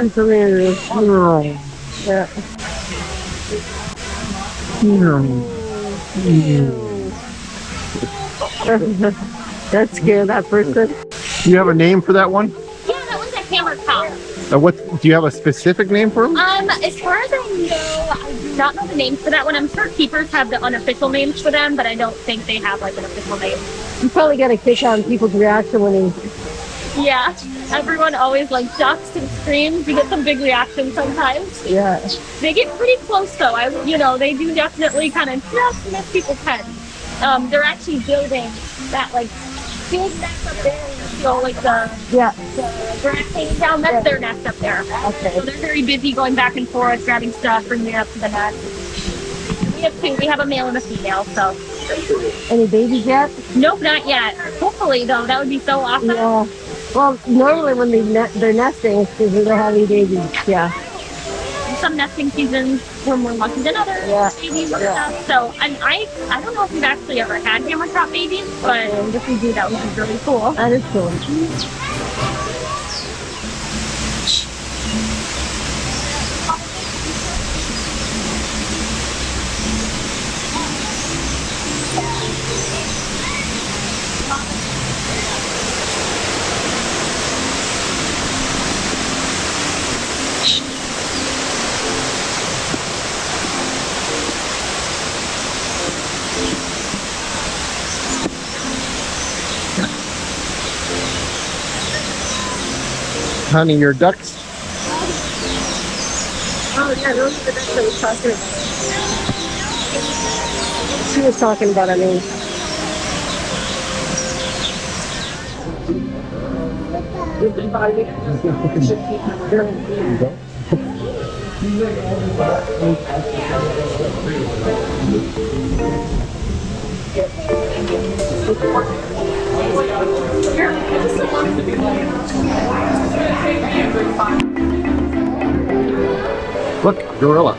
Pennsylvania. Yeah. That scared that person. Do you have a name for that one? Yeah, that one's a hammer cow. What do you have a specific name for him? As far as I know, I do not know the names for that one. I'm sure keepers have the unofficial names for them, but I don't think they have like an official name. You probably get a kick out of people's reaction when he. Yeah, everyone always like ducks and screams. You get some big reactions sometimes. Yeah. They get pretty close though. They do definitely kind of just miss people's heads. They're actually building that like big nest up there. You know, like the grass hanging down. That's their nest up there. Okay. So they're very busy going back and forth, grabbing stuff, bringing it up to the nest. We have two. We have a male and a female. So. Any babies yet? Nope, not yet. Hopefully though, that would be so awesome. Yeah. Well, normally when they're nesting, it's because they're having babies. Yeah. Some nesting seasons were more lucky than others. Babies and stuff. So I don't know if we've actually ever had hammer crop babies, but if we do, that would be really cool. That is cool. Honey, your ducks? Oh yeah, those are the ducks I was talking about. She was talking about, I mean. Look, gorilla.